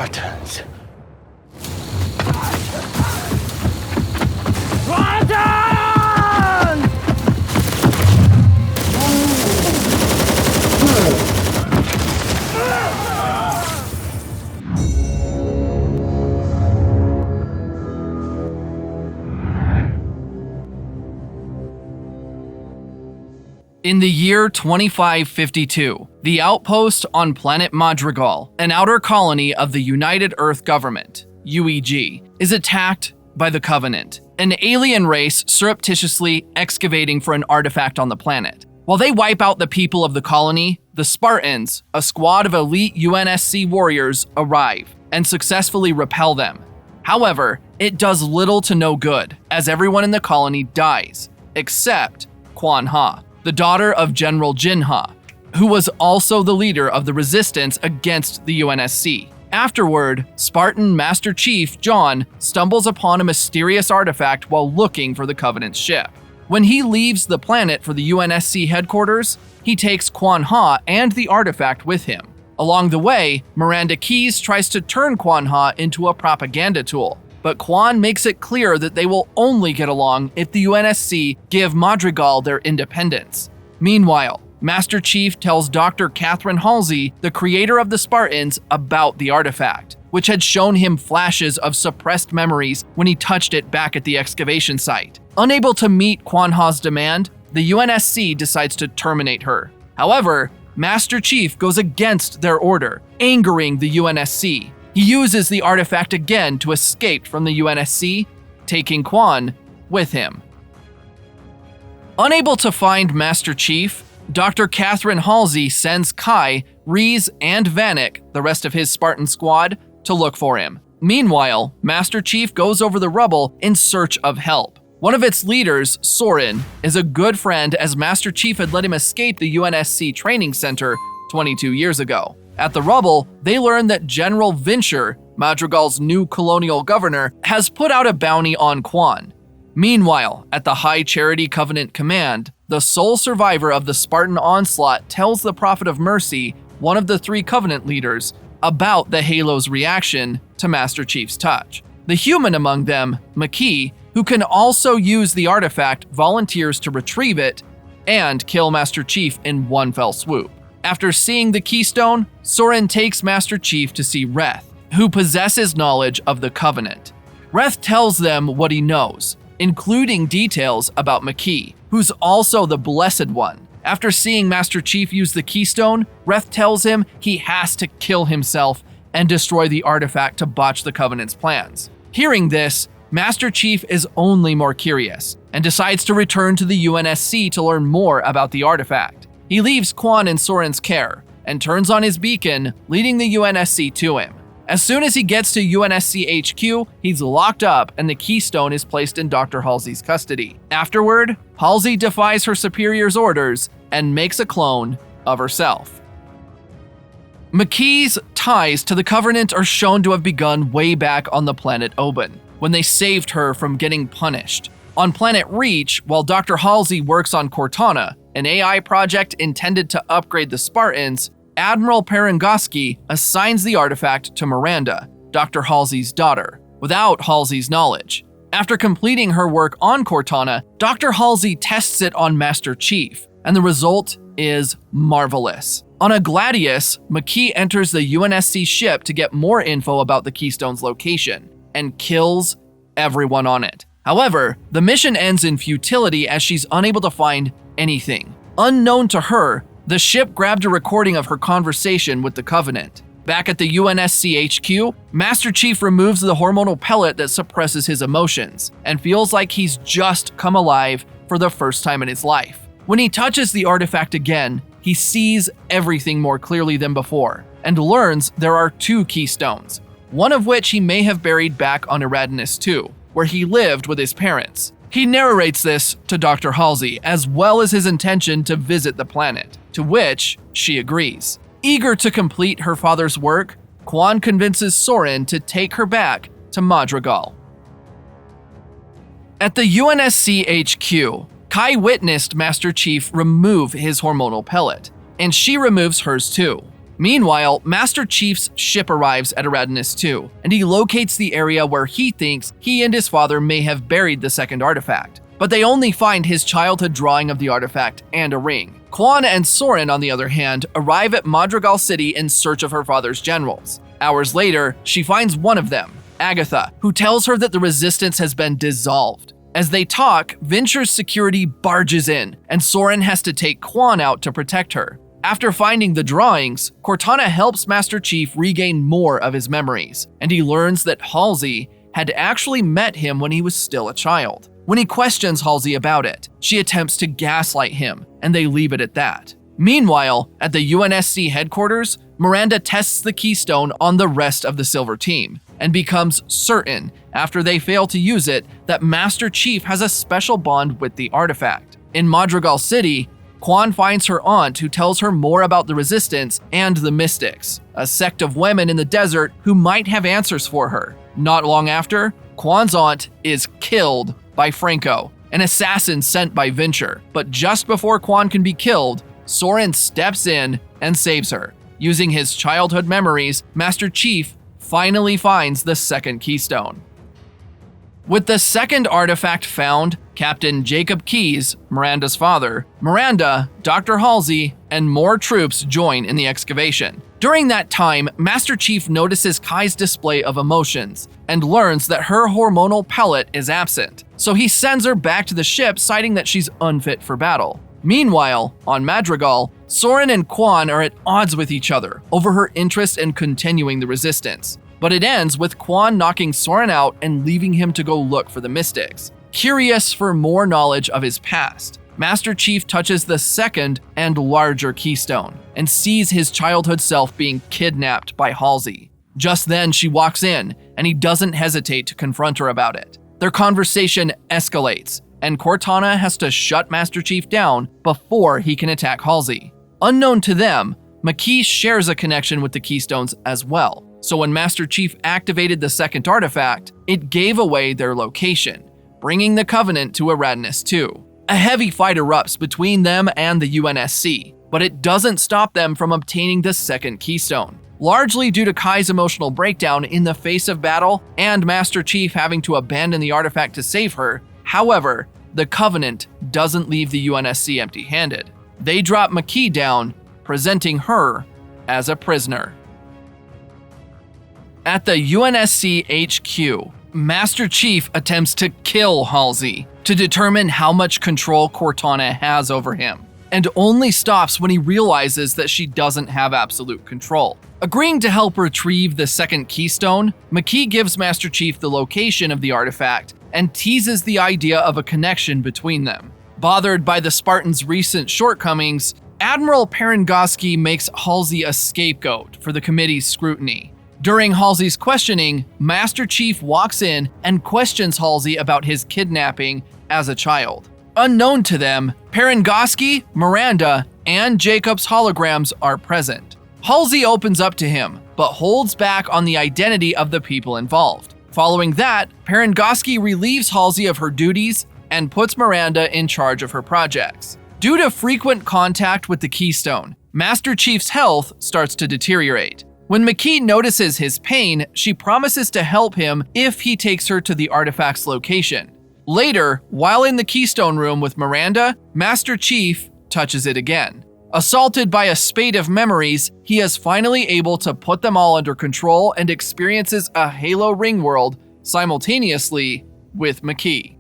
Spartans. In the year 2552, the outpost on planet Madrigal, an outer colony of the United Earth Government, UEG, is attacked by the Covenant, an alien race surreptitiously excavating for an artifact on the planet. While they wipe out the people of the colony, the Spartans, a squad of elite UNSC warriors, arrive and successfully repel them. However, it does little to no good, as everyone in the colony dies, except Quan, the daughter of General Jin, who was also the leader of the resistance against the UNSC. Afterward, Spartan Master Chief John stumbles upon a mysterious artifact while looking for the Covenant's ship. When he leaves the planet for the UNSC headquarters, he takes Quan and the artifact with him. Along the way, Miranda Keyes tries to turn Quan into a propaganda tool, but Quan makes it clear that they will only get along if the UNSC give Madrigal their independence. Meanwhile, Master Chief tells Dr. Catherine Halsey, the creator of the Spartans, about the artifact, which had shown him flashes of suppressed memories when he touched it back at the excavation site. Unable to meet Quan Ha's demand, the UNSC decides to terminate her. However, Master Chief goes against their order, angering the UNSC. He uses the artifact again to escape from the UNSC, taking Quan with him. Unable to find Master Chief, Dr. Catherine Halsey sends Kai, Rees, and Vanek, the rest of his Spartan squad, to look for him. Meanwhile, Master Chief goes over the rubble in search of help. One of its leaders, Soren, is a good friend as Master Chief had let him escape the UNSC training center 22 years ago. At the rubble, they learn that General Vinscher, Madrigal's new colonial governor, has put out a bounty on Quan. Meanwhile, at the High Charity Covenant Command, the sole survivor of the Spartan onslaught tells the Prophet of Mercy, one of the three Covenant leaders, about the Halo's reaction to Master Chief's touch. The human among them, McKee, who can also use the artifact, volunteers to retrieve it and kill Master Chief in one fell swoop. After seeing the keystone, Soren takes Master Chief to see Reth, who possesses knowledge of the Covenant. Reth tells them what he knows, including details about McKee, who's also the Blessed One. After seeing Master Chief use the keystone, Reth tells him he has to kill himself and destroy the artifact to botch the Covenant's plans. Hearing this, Master Chief is only more curious and decides to return to the UNSC to learn more about the artifact. He leaves Quan in Soren's care and turns on his beacon, leading the UNSC to him. As soon as he gets to UNSC HQ, he's locked up and the keystone is placed in Dr. Halsey's custody. Afterward, Halsey defies her superior's orders and makes a clone of herself. McKee's ties to the Covenant are shown to have begun way back on the planet Oban, when they saved her from getting punished. On planet Reach, while Dr. Halsey works on Cortana, an AI project intended to upgrade the Spartans, Admiral Perengoski assigns the artifact to Miranda, Dr. Halsey's daughter, without Halsey's knowledge. After completing her work on Cortana, Dr. Halsey tests it on Master Chief, and the result is marvelous. On a Gladius, McKee enters the UNSC ship to get more info about the Keystone's location, and kills everyone on it. However, the mission ends in futility as she's unable to find anything. Unknown to her, the ship grabbed a recording of her conversation with the Covenant. Back at the UNSC HQ, Master Chief removes the hormonal pellet that suppresses his emotions and feels like he's just come alive for the first time in his life. When he touches the artifact again, he sees everything more clearly than before and learns there are two keystones, one of which he may have buried back on Eridanus II, where he lived with his parents. He narrates this to Dr. Halsey, as well as his intention to visit the planet, to which she agrees. Eager to complete her father's work, Quan convinces Soren to take her back to Madrigal. At the UNSC HQ, Kai witnessed Master Chief remove his hormonal pellet, and she removes hers too. Meanwhile, Master Chief's ship arrives at Aradinis II, and he locates the area where he thinks he and his father may have buried the second artifact. But they only find his childhood drawing of the artifact and a ring. Quan and Soren, on the other hand, arrive at Madrigal City in search of her father's generals. Hours later, she finds one of them, Agatha, who tells her that the resistance has been dissolved. As they talk, Venture's security barges in, and Soren has to take Quan out to protect her. After finding the drawings, Cortana helps Master Chief regain more of his memories, and he learns that Halsey had actually met him when he was still a child. When he questions Halsey about it, she attempts to gaslight him, and they leave it at that. Meanwhile, at the UNSC headquarters, Miranda tests the keystone on the rest of the Silver team, and becomes certain, after they fail to use it, that Master Chief has a special bond with the artifact. In Madrigal City, Quan finds her aunt, who tells her more about the Resistance and the Mystics, a sect of women in the desert who might have answers for her. Not long after, Quan's aunt is killed by Franco, an assassin sent by Venture. But just before Quan can be killed, Soren steps in and saves her. Using his childhood memories, Master Chief finally finds the second keystone. With the second artifact found, Captain Jacob Keyes, Miranda's father, Miranda, Dr. Halsey, and more troops join in the excavation. During that time, Master Chief notices Kai's display of emotions and learns that her hormonal pellet is absent, so he sends her back to the ship, citing that she's unfit for battle. Meanwhile, on Madrigal, Soren and Quan are at odds with each other over her interest in continuing the resistance. But it ends with Quan knocking Soren out and leaving him to go look for the Mystics. Curious for more knowledge of his past, Master Chief touches the second and larger keystone and sees his childhood self being kidnapped by Halsey. Just then she walks in, and he doesn't hesitate to confront her about it. Their conversation escalates, and Cortana has to shut Master Chief down before he can attack Halsey. Unknown to them, McKee shares a connection with the Keystones as well, so when Master Chief activated the second artifact, it gave away their location, bringing the Covenant to Aradinis II. A heavy fight erupts between them and the UNSC, but it doesn't stop them from obtaining the second keystone, largely due to Kai's emotional breakdown in the face of battle and Master Chief having to abandon the artifact to save her. However, the Covenant doesn't leave the UNSC empty-handed. They drop McKee down, presenting her as a prisoner. At the UNSC HQ, Master Chief attempts to kill Halsey to determine how much control Cortana has over him, and only stops when he realizes that she doesn't have absolute control. Agreeing to help retrieve the second keystone, McKee gives Master Chief the location of the artifact and teases the idea of a connection between them. Bothered by the Spartans' recent shortcomings, Admiral Perengoski makes Halsey a scapegoat for the committee's scrutiny. During Halsey's questioning, Master Chief walks in and questions Halsey about his kidnapping as a child. Unknown to them, Perengoski, Miranda, and Jacob's holograms are present. Halsey opens up to him, but holds back on the identity of the people involved. Following that, Perengoski relieves Halsey of her duties and puts Miranda in charge of her projects. Due to frequent contact with the Keystone, Master Chief's health starts to deteriorate. When McKee notices his pain, she promises to help him if he takes her to the artifact's location. Later, while in the Keystone room with Miranda, Master Chief touches it again. Assaulted by a spate of memories, he is finally able to put them all under control and experiences a Halo ring world simultaneously with McKee.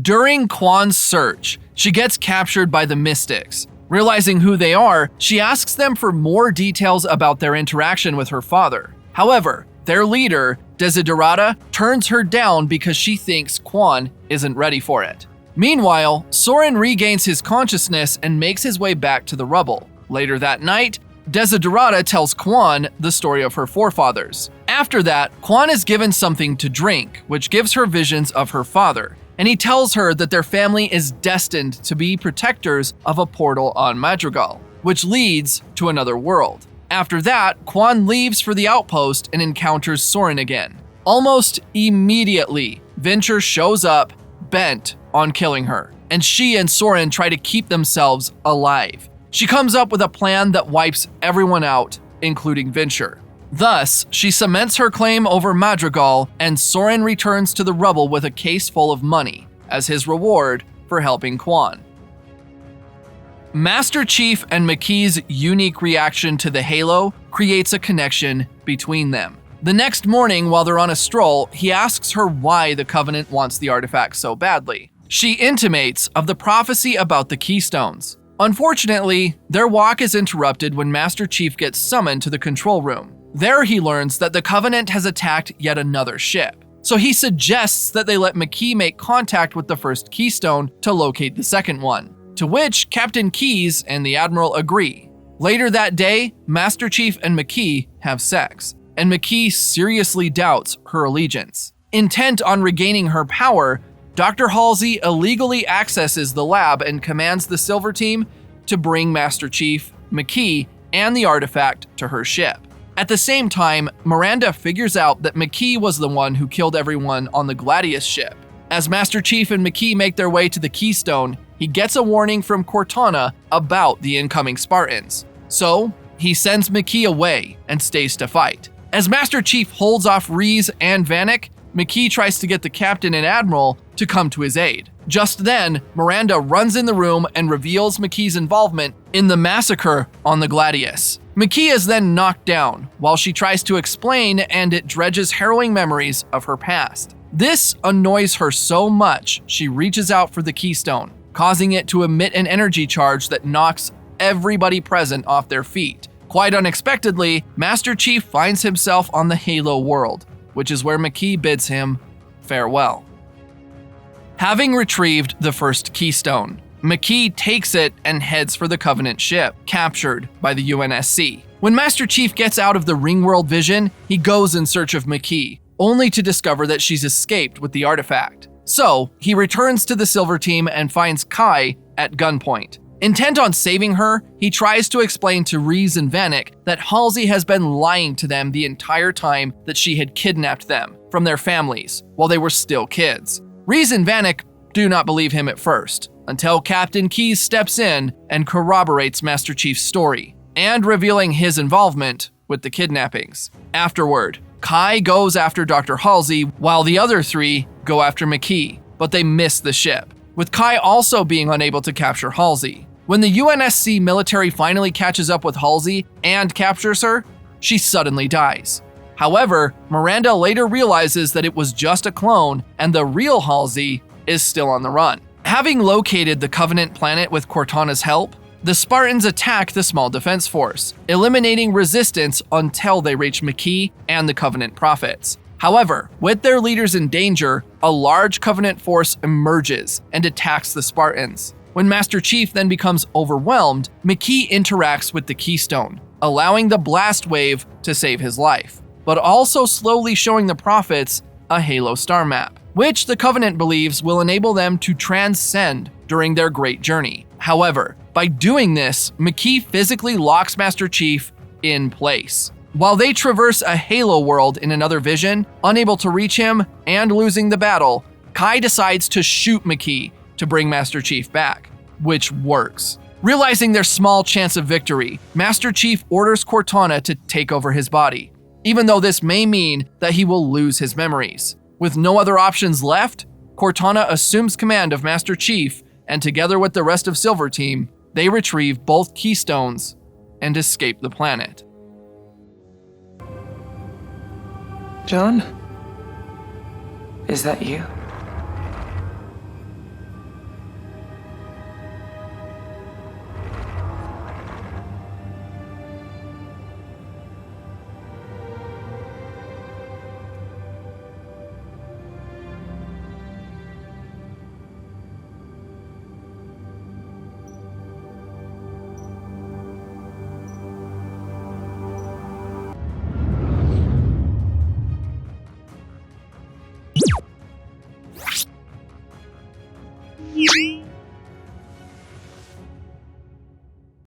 During Quan's search, she gets captured by the Mystics. Realizing who they are, she asks them for more details about their interaction with her father. However, their leader, Desiderata, turns her down because she thinks Quan isn't ready for it. Meanwhile, Soren regains his consciousness and makes his way back to the rubble. Later that night, Desiderata tells Quan the story of her forefathers. After that, Quan is given something to drink, which gives her visions of her father, and he tells her that their family is destined to be protectors of a portal on Madrigal, which leads to another world. After that, Quan leaves for the outpost and encounters Soren again. Almost immediately, Venture shows up, bent on killing her, and she and Soren try to keep themselves alive. She comes up with a plan that wipes everyone out, including Vinsher. Thus, she cements her claim over Madrigal, and Soren returns to the rubble with a case full of money as his reward for helping Quan. Master Chief and McKee's unique reaction to the halo creates a connection between them. The next morning, while they're on a stroll, he asks her why the Covenant wants the artifact so badly. She intimates of the prophecy about the keystones. Unfortunately, their walk is interrupted when Master Chief gets summoned to the control room. There he learns that the Covenant has attacked yet another ship. So he suggests that they let McKee make contact with the first keystone to locate the second one, to which Captain Keyes and the Admiral agree. Later that day, Master Chief and McKee have sex, and McKee seriously doubts her allegiance. Intent on regaining her power, Dr. Halsey illegally accesses the lab and commands the Silver Team to bring Master Chief, McKee, and the artifact to her ship. At the same time, Miranda figures out that McKee was the one who killed everyone on the Gladius ship. As Master Chief and McKee make their way to the Keystone, he gets a warning from Cortana about the incoming Spartans. So, he sends McKee away and stays to fight. As Master Chief holds off Reese and Vanek, McKee tries to get the Captain and Admiral to come to his aid. Just then, Miranda runs in the room and reveals McKee's involvement in the massacre on the Gladius. McKee is then knocked down while she tries to explain, and it dredges harrowing memories of her past. This annoys her so much, she reaches out for the keystone, causing it to emit an energy charge that knocks everybody present off their feet. Quite unexpectedly, Master Chief finds himself on the Halo world, which is where McKee bids him farewell. Having retrieved the first keystone, McKee takes it and heads for the Covenant ship, captured by the UNSC. When Master Chief gets out of the Ringworld vision, he goes in search of McKee, only to discover that she's escaped with the artifact. So, he returns to the Silver Team and finds Kai at gunpoint. Intent on saving her, he tries to explain to Reese and Vanek that Halsey has been lying to them the entire time that she had kidnapped them from their families while they were still kids. Reese and Vanek do not believe him at first, until Captain Keyes steps in and corroborates Master Chief's story, and revealing his involvement with the kidnappings. Afterward, Kai goes after Dr. Halsey while the other three go after McKee, but they miss the ship, with Kai also being unable to capture Halsey. When the UNSC military finally catches up with Halsey and captures her, she suddenly dies. However, Miranda later realizes that it was just a clone and the real Halsey is still on the run. Having located the Covenant planet with Cortana's help, the Spartans attack the small defense force, eliminating resistance until they reach McKee and the Covenant prophets. However, with their leaders in danger, a large Covenant force emerges and attacks the Spartans. When Master Chief then becomes overwhelmed, McKee interacts with the Keystone, allowing the blast wave to save his life, but also slowly showing the prophets a Halo star map, which the Covenant believes will enable them to transcend during their great journey. However, by doing this, McKee physically locks Master Chief in place. While they traverse a Halo world in another vision, unable to reach him and losing the battle, Kai decides to shoot McKee to bring Master Chief back, which works. Realizing their small chance of victory, Master Chief orders Cortana to take over his body, even though this may mean that he will lose his memories. With no other options left, Cortana assumes command of Master Chief, and together with the rest of Silver Team, they retrieve both keystones and escape the planet. John? Is that you?